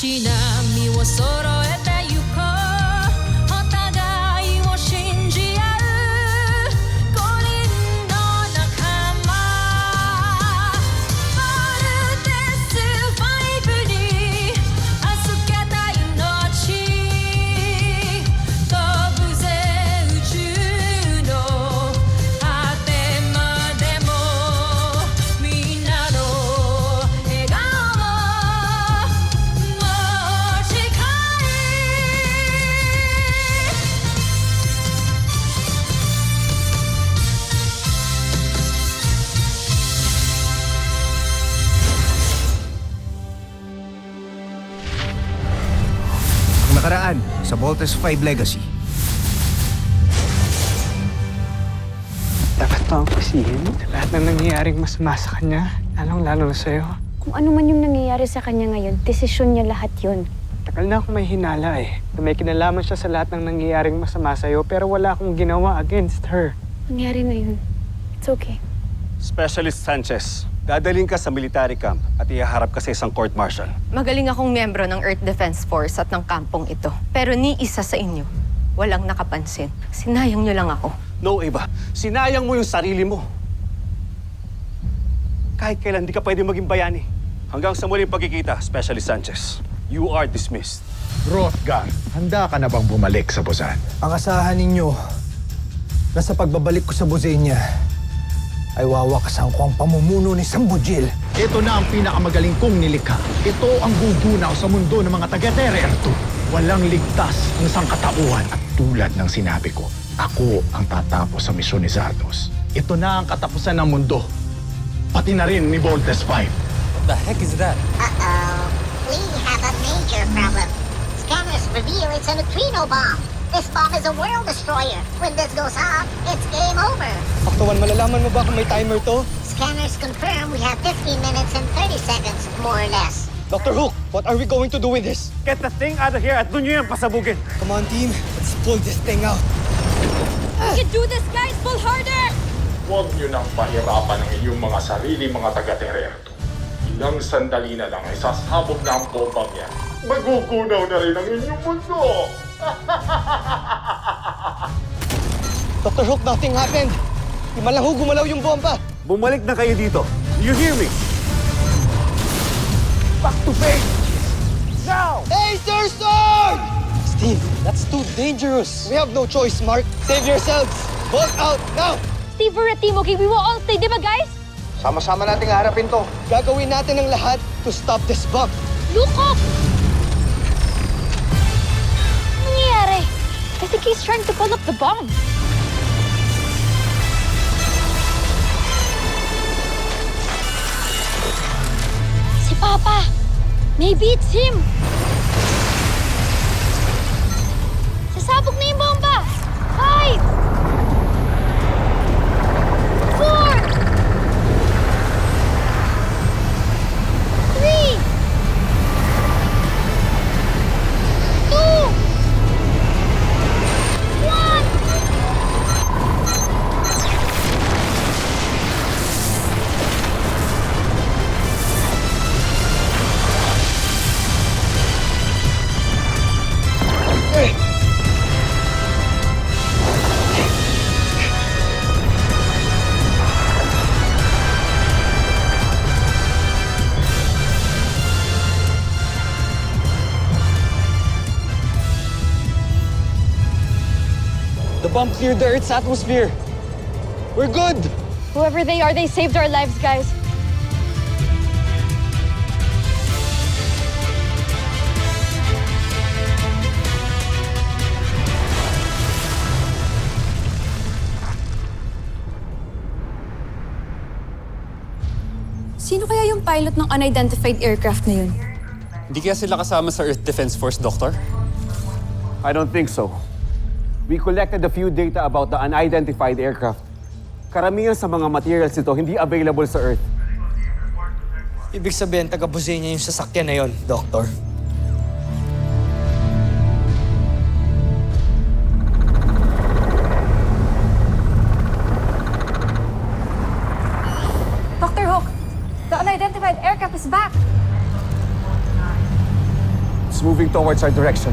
し波を揃えてゆこうお互いを信じ合う五人の仲間バルテス5に預けた命飛ぶぜ宇宙の果てまでもみんなの笑顔も近いAng nakaraan sa Voltes 5 Legacy. Dapat pa ang pasihin sa lahat ng nangyayaring masama sa kanya, lalong-lalo na sa'yo. Kung ano man yung nangyayari sa kanya ngayon, desisyon niya lahat yun. Tagal na akong may hinala na may kinalaman siya sa lahat ng nangyayaring masama sa'yo pero wala akong ginawa against her. Nangyari na yun. It's okay. Specialist Sanchez, dadaling ka sa military camp at ihaharap ka sa isang court-martial. Magaling akong miyembro ng Earth Defense Force at ng kampong ito. Pero ni isa sa inyo, walang nakapansin. Sinayang niyo lang ako. No, Eva. Sinayang mo yung sarili mo. Kahit kailan, di ka pwede maging bayani. Hanggang sa muling pagkikita, Specialist Sanchez, you are dismissed. Rothgar, handa ka na bang bumalik sa Busan? Ang asahan ninyo na sa pagbabalik ko sa Bosenia ay wawakasan ko ang pamumuno ni Sambujil. Ito na ang pinakamagaling kong nilikha. Ito ang gugunaw sa mundo ng mga taga-Tererto. Walang ligtas ang sangkatauhan. At tulad ng sinabi ko, ako ang tatapos sa misyon ni Zardos. Ito na ang katapusan ng mundo. Pati na rin ni Voltes 5. The heck is that? Uh-oh. We have a major problem. Scanners reveal it's a neutrino bomb. This bomb is a world destroyer. When this goes off, it's game over. Aktuan, malalaman mo ba kung may timer to? Scanners confirm we have 15 minutes and 30 seconds, more or less. Dr. Hook, what are we going to do with this? Get the thing out of here at doon nyo yan pasabugin. Come on, team. Let's pull this thing out. We can do this, guys! Pull harder! Huwag niyo nang pahirapan ang inyong mga sarili mga taga-Tererto. Ilang sandali na lang ay sasabog na ang bombang yan. Magugunaw na rin ang inyong mundo! Dr. Hook, nothing happened. Di man lang ho gumalaw yung bomba. Bumalik na kayo dito. You hear me? Back to base! Now! Laser sword! Steve, that's too dangerous. We have no choice, Mark. Save yourselves. Bolt out, now! Steve, we're a team, okay? We will all stay, di ba, guys? Sama-sama nating harapin to. Gagawin natin ang lahat to stop this bomb. Look up! Ano nangyayari? I think he's trying to pull up the bomb. Si Papa! Maybe it's him! Sasabog na yung bomba! 5! 4! 3! 2! 1! The bomb cleared the Earth's atmosphere. We're good. Whoever they are, they saved our lives, guys. Sino kaya yung pilot ng unidentified aircraft na yun? Hindi kaya sila kasama sa Earth Defense Force, Doctor? I don't think so. We collected a few data about the unidentified aircraft. Karamihan sa mga materials nito hindi available sa Earth. Ibig sabihin, taga-Bosenia yung sasakyan na yon, Doctor. Dr. Hook, the unidentified aircraft is back. moving towards our direction.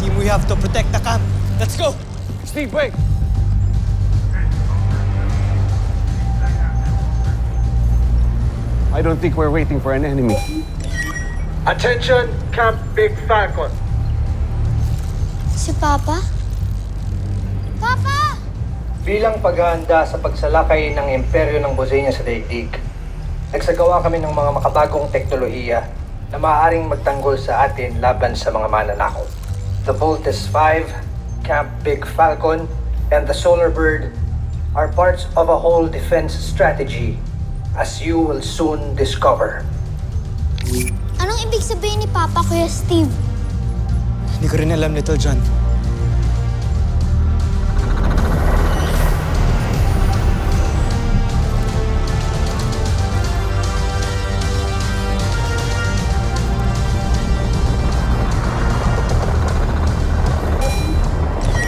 Team, we have to protect the camp. Let's go! Steve, wait! I don't think we're waiting for an enemy. Attention, Camp Big Falcon. Si Papa? Papa! Bilang paghahanda sa pagsalakay ng imperyo ng Bosenia sa daigdig, nagsagawa kami ng mga makabagong teknolohiya na maaaring magtanggol sa atin laban sa mga mananakop. The Voltes 5, Camp Big Falcon, and the Solar Bird are parts of a whole defense strategy, as you will soon discover. Anong ibig sabihin ni Papa, Kuya Steve? Hindi ko rin alam, Little John.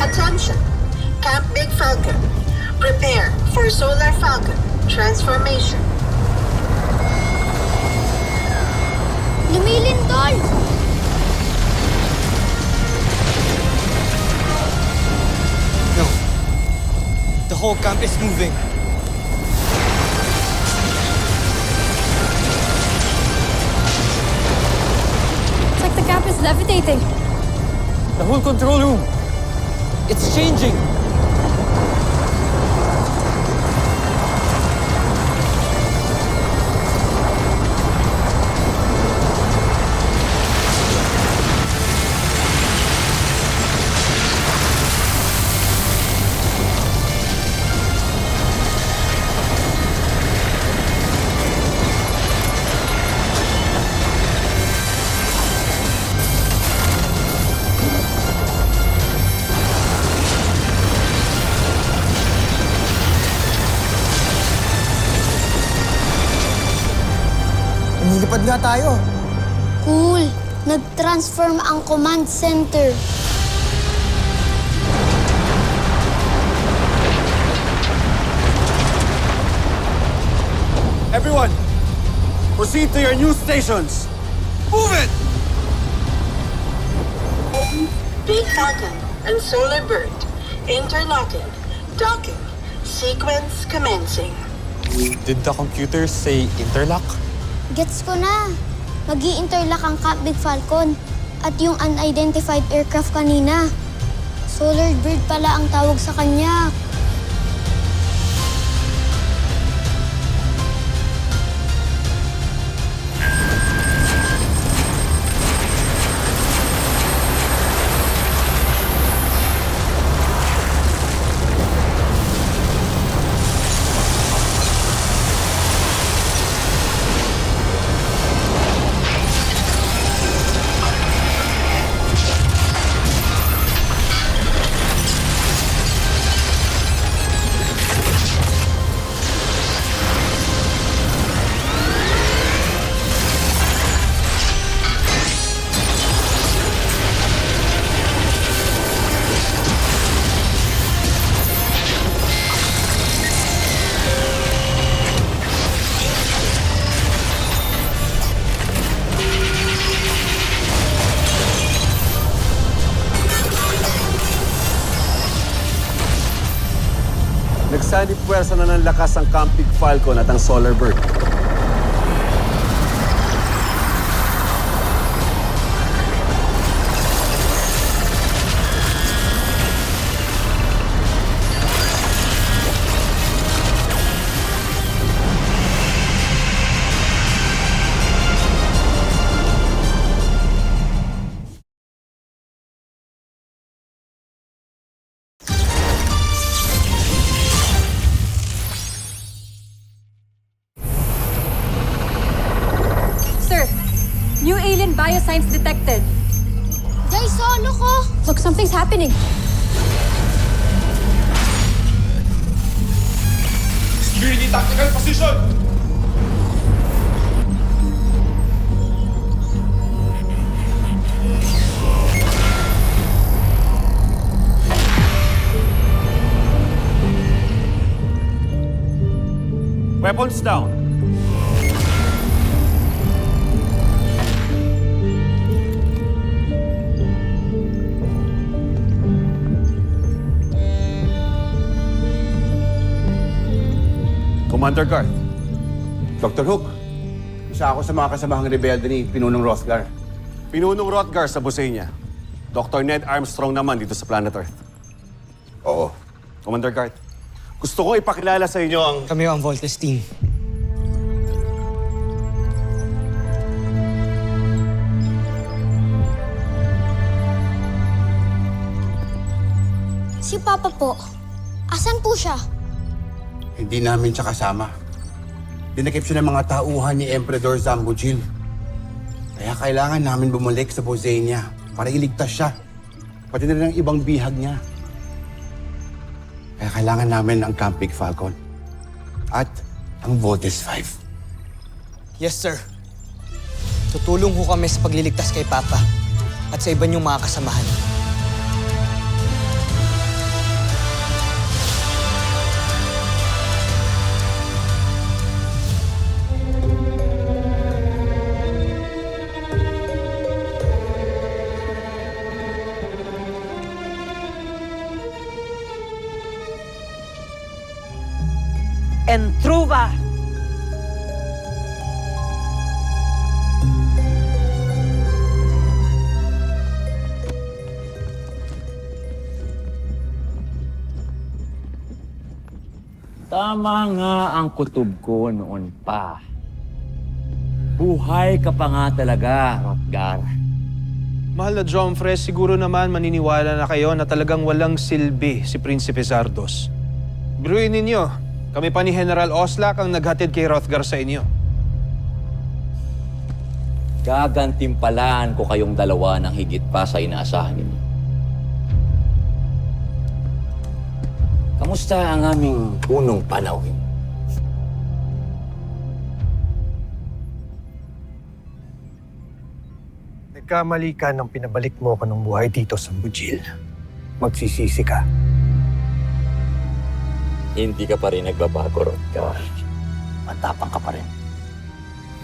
Attention! Camp Big Falcon. Prepare for Solar Falcon transformation. Lumilindol! No. The whole camp is moving. It's like the camp is levitating. The whole control room. It's changing. Nilipad nga tayo. Cool. Nag-transform ang command center. Everyone, proceed to your new stations. Move it! Big Falcon and Solar Bird. Interlocking. Docking. Sequence commencing. Did the computer say interlock? Gets ko na. Mag-i-interlock ang Camp Big Falcon at yung unidentified aircraft kanina. Solar Bird pala ang tawag sa kanya. Nagsanib puwersa na ng lakas ang Camp Big Falcon at ang Solar Bird. New alien biosigns detected. Jay, solo ko! Look, something's happening. Security tactical position! Weapons down. Commander Garth. Dr. Hook, isa ako sa mga kasamahang rebelde ni Pinunong Rothgar. Pinunong Rothgar sa Buseña. Dr. Ned Armstrong naman dito sa Planet Earth. Oo. Commander Garth, gusto ko ipakilala sa inyo ang... Kami ang Voltes team. Si Papa po, asan po siya? Hindi namin siya kasama. Dinakip siya ng mga tauhan ni Emperador Zambujil. Kaya kailangan namin bumalik sa Buseña para iligtas siya. Pati na rin ang ibang bihag niya. Kaya kailangan namin ang Camp Big Falcon. At ang Voltes 5. Yes, sir. Tutulong ho kami sa pagliligtas kay Papa at sa iba niyong mga kasamahan. Entruva! Tama nga ang kutob ko noon pa. Buhay ka pa nga talaga, Rothgar. Mahal na Jomfres, siguro naman maniniwala na kayo na talagang walang silbi si Prinsipe Zardos. Biruin ninyo, kami pa ni General Oslak ang naghatid kay Rothgar sa inyo. Gagantimpalaan ko kayong dalawa ng higit pa sa inaasahan ninyo. Kamusta ang aming unong panahon? Nagkamali ka nang pinabalik mo ko ng buhay dito sa Bujil. Magsisisi ka. Hindi ka pa rin nagbabago, Rothgar. Matapang ka pa rin.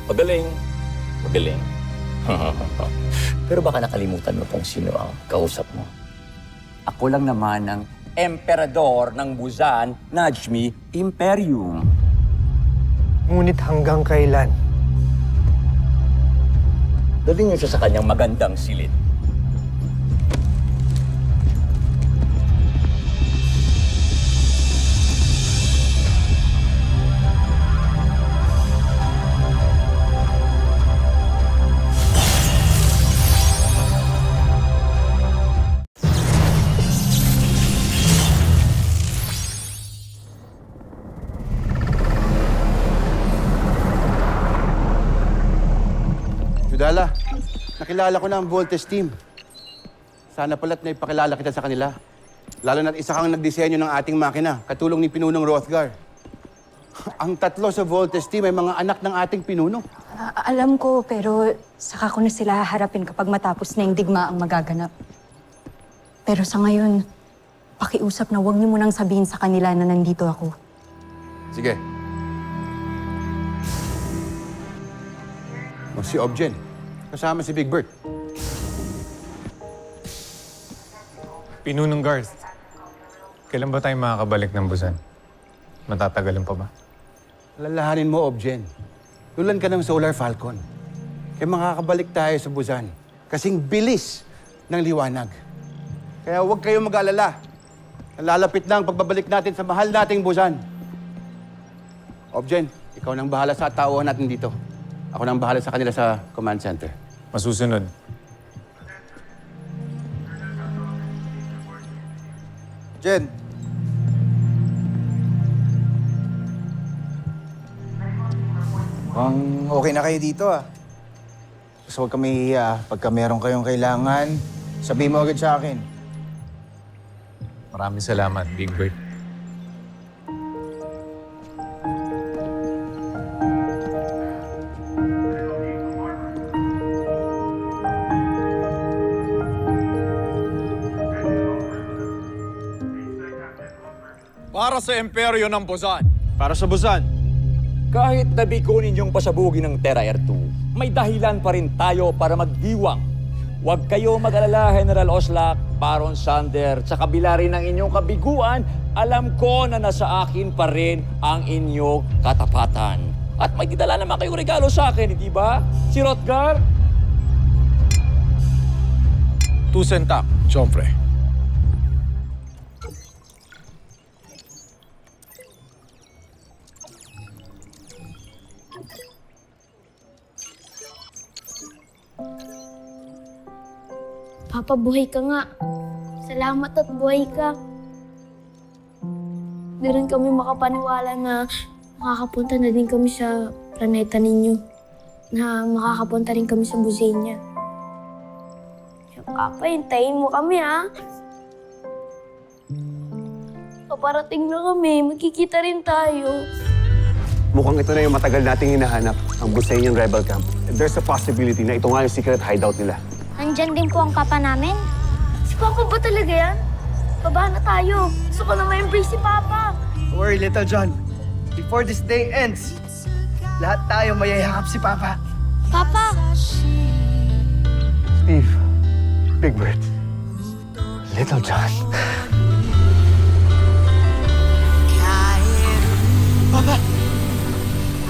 Magaling. Magaling. Pero baka nakalimutan mo kung sino ang kausap mo. Ako lang naman ang Emperador ng Buzan, Najmi Imperium. Ngunit hanggang kailan? Dalhin niyo siya sa kanyang magandang silid. Judala, nakilala ko na ang Voltes team. Sana pala't naipakilala kita sa kanila. Lalo na't isa kang nagdisenyo ng ating makina, katulong ni Pinunong Rothgar. Ang tatlo sa Voltes team ay mga anak ng ating pinuno. Alam ko, pero saka ko na sila harapin kapag matapos na yung digma ang magaganap. Pero sa ngayon, pakiusap na huwag niyo munang sabihin sa kanila na nandito ako. Sige. O si Objen, kasama si Big Bert. Pinunong Garth, kailan ba tayo makakabalik ng Busan? Matatagalan pa ba? Lalahanin mo, Objen. Tulan ka ng Solar Falcon. Kaya makakabalik tayo sa Busan. Kasing bilis ng liwanag. Kaya huwag kayong mag-alala. Lalapit na ang pagbabalik natin sa mahal nating Busan. Objen, ikaw nang bahala sa tauhan natin dito. Ako nang bahala sa kanila sa command center. Masusunod. Jen. Mukhang okay na kayo dito ah. Basta huwag kami hiya. Pagka meron kayong kailangan, sabihin mo agad sa akin. Maraming salamat, Big Bird. Para sa imperyo ng Busan. Para sa Busan. Kahit nabiko ninyong pasabugin ng Terra Air 2, may dahilan pa rin tayo para magdiwang. Huwag kayo mag-alala, General Oslak, Baron Sander. Sa kabila rin ng inyong kabiguan, alam ko na nasa akin pa rin ang inyong katapatan. At may didala naman kayong regalo sa akin, hindi ba? Si Rotgar? Tusentak, Chomfre. Papa, buhay ka nga. Salamat at buhay ka. Di rin kami makapaniwala na makakapunta na din kami sa planeta ninyo. Na makakapunta rin kami sa Buzenia. Kaya Papa, hintayin mo kami ha. Paparating na kami, magkikita rin tayo. Mukhang ito na yung matagal nating hinahanap, ang Busenian Rebel Camp. And there's a possibility na ito nga yung secret hideout nila. Nandyan din po ang kapa namin. Si Papa ba talaga yan? Baba na tayo. Gusto ko na ma-embrace si Papa. Don't worry, Little John. Before this day ends, lahat tayo mayayakap si Papa. Papa! Steve, Big Bird, Little John. Papa!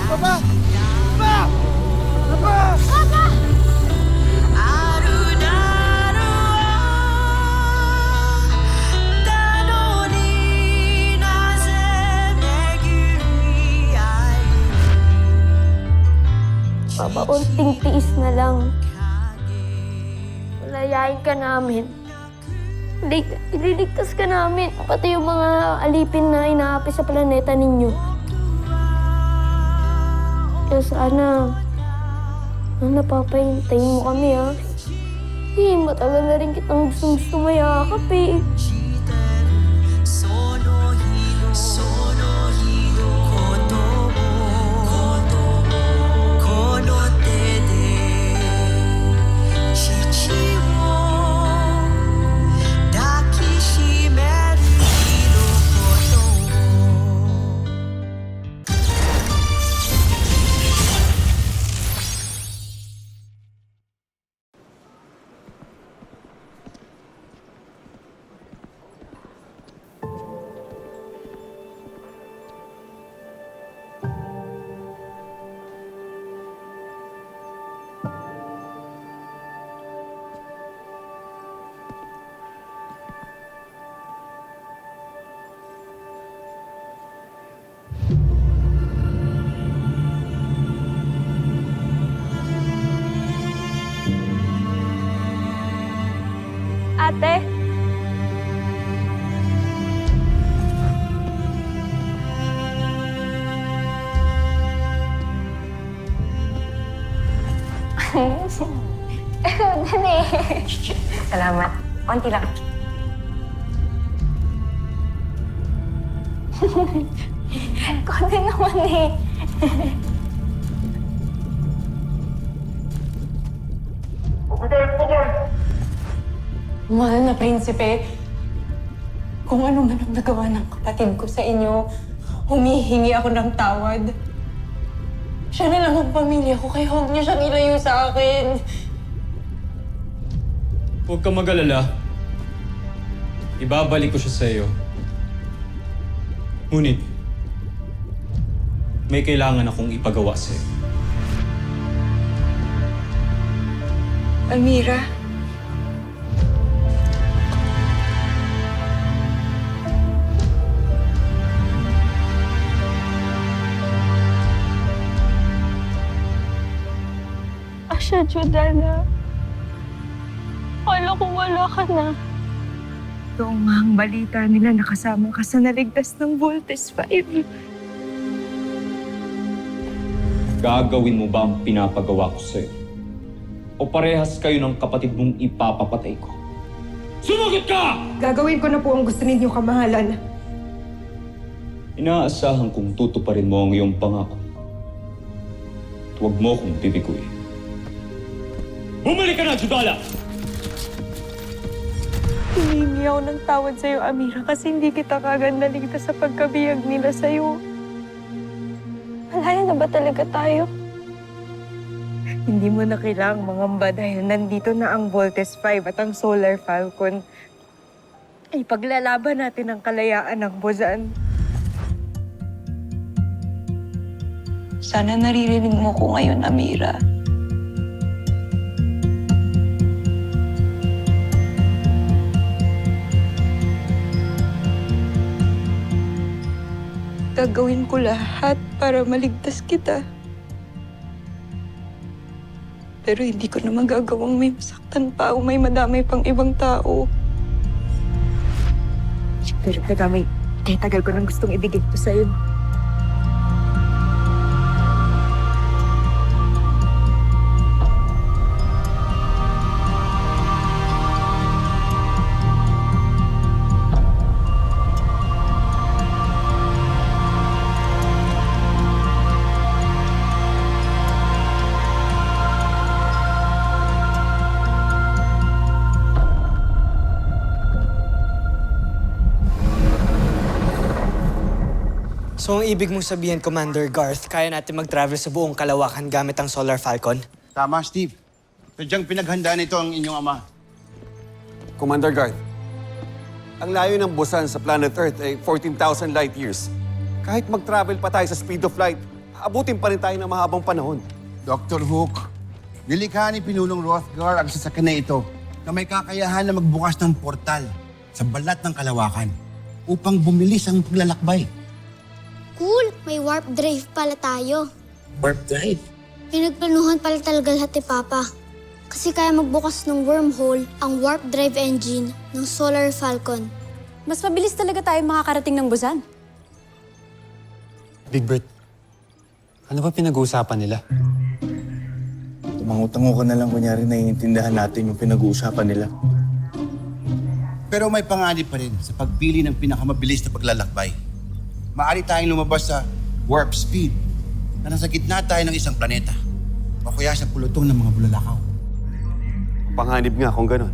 Papa! Papa! Papa! Papa! Papa, unting tiis na lang. Malayain ka namin. Ililigtas ka namin. Pati yung mga alipin na inaapi sa planeta ninyo. Kaya sana Papa, hintayin mo kami, ha? Matagal na rin kitang gusto mayakap, eh. Ate? Dali. Salamat. Konti lang. Konti naman, eh. Mahal na prinsipe, kung ano man ang nagawa ng kapatid ko sa inyo, humihingi ako ng tawad. Siya na lang ang pamilya ko, kaya huwag niyo siyang ilayo sa akin. Huwag ka mag-alala. Ibabalik ko siya sa iyo. Ngunit, may kailangan akong ipagawa sa iyo. Amira? Asya, Jordana. Akala ko wala ka na. Ito nga ang balita nila, nakasama ka sa naligtas ng Voltes 5. Gagawin mo ba ang pinapagawa ko sa iyo? O parehas kayo ng kapatid mong ipapapatay ko? Sumagot ka! Gagawin ko na po ang gusto ninyo, kamahalan. Inaasahan kong tutuparin mo ang iyong pangako. Huwag mo akong bibiguin. Bumalik ka na, Judala! Hihingi ako ng tawad sa'yo, Amira, kasi hindi kita kagad naligtas sa pagkabiyag nila sa'yo. Malaya na ba talaga tayo? Hindi mo na kailangang mangamba dahil nandito na ang Voltes 5 at ang Solar Falcon. Ipaglalaban natin ang kalayaan ng Buzan. Sana naririnig mo ko ngayon, Amira. Gagawin ko lahat para maligtas kita. Pero hindi ko na magagawang may masaktan pa o may madamay pang ibang tao. Pero kaya tagal ko nang gustong ibigay ito sa'yo. So, ang ibig mong sabihin, Commander Garth, kaya natin mag-travel sa buong kalawakan gamit ang Solar Falcon? Tama, Steve. Sadyang pinaghandaan ito ang inyong ama. Commander Garth, ang layo ng Busan sa planet Earth ay 14,000 light years. Kahit mag-travel pa tayo sa speed of light, abutin pa rin tayo ng mahabang panahon. Dr. Hook, nilikha ni Pinulong Rothgar ang sasakyan na ito na may kakayahan na magbukas ng portal sa balat ng kalawakan upang bumilis ang paglalakbay. Cool! May warp drive pala tayo. Warp drive? Pinagplanuhan pala talaga lahat ni Papa. Kasi kaya magbukas ng wormhole ang warp drive engine ng Solar Falcon. Mas mabilis talaga tayo makakarating ng Busan. Big Bird, ano ba pinag-uusapan nila? Tumango-tango ka na lang, kunyari naiintindihan natin yung pinag-uusapan nila. Pero may panganib pa rin sa pagpili ng pinakamabilis na paglalakbay. Maaari tayong lumabas sa warp speed na nasa gitna tayo ng isang planeta o kaya sa pulutong ng mga bulalakaw. Panganib nga kung ganun.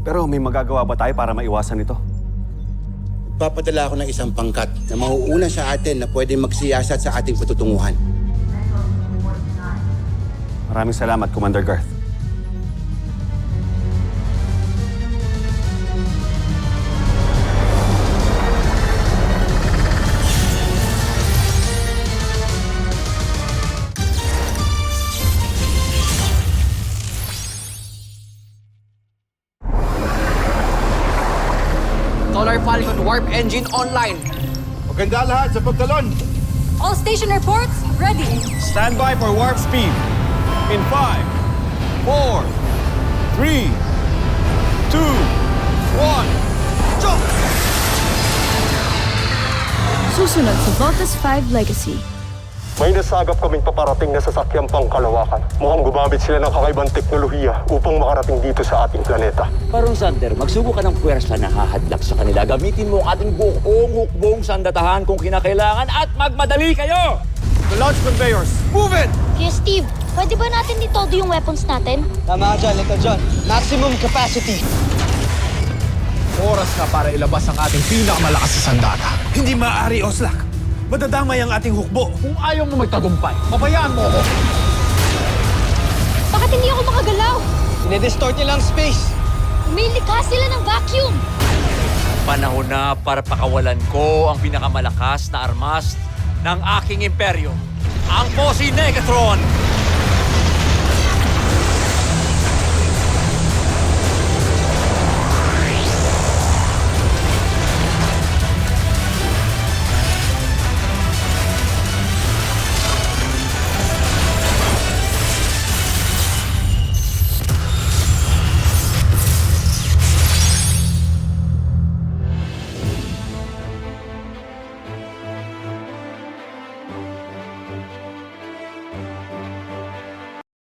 Pero may magagawa ba tayo para maiwasan ito? Papadala ako ng isang pangkat na mauuna sa atin na pwede magsiyasat sa ating patutunguhan. Maraming salamat, Commander Garth. Solar Falcon Warp Engine online. Maganda lahat sa pagtalon. All station reports, ready. Stand by for warp speed. In 5, 4, 3, 2, 1, jump! Susunod sa Voltes 5 Legacy. May nasagap kaming paparating na sasakyang pangkalawakan. Mukhang gumamit sila ng kakaibang teknolohiya upang makarating dito sa ating planeta. Parang Sander, magsubo ka ng puwersa na hahadlak sa kanila. Gamitin mo ang ating buong hukbong sandatahan kung kinakailangan at magmadali kayo! The launch conveyors, move it! Kuya Steve, pwede ba natin itodo yung weapons natin? Tama ka dyan, Little John. Maximum capacity. Oras na para ilabas ang ating pinakamalakas na sandata. Hindi maaari, Oslak. Madadamay ang ating hukbo. Kung ayaw mo magtagumpay, pabayaan mo ako. Bakit hindi ako makagalaw? Dinidistort nila ang space. Umilikha sila ng vacuum. Panahon na para pakawalan ko ang pinakamalakas na armas ng aking imperyo, ang Posi Negatron!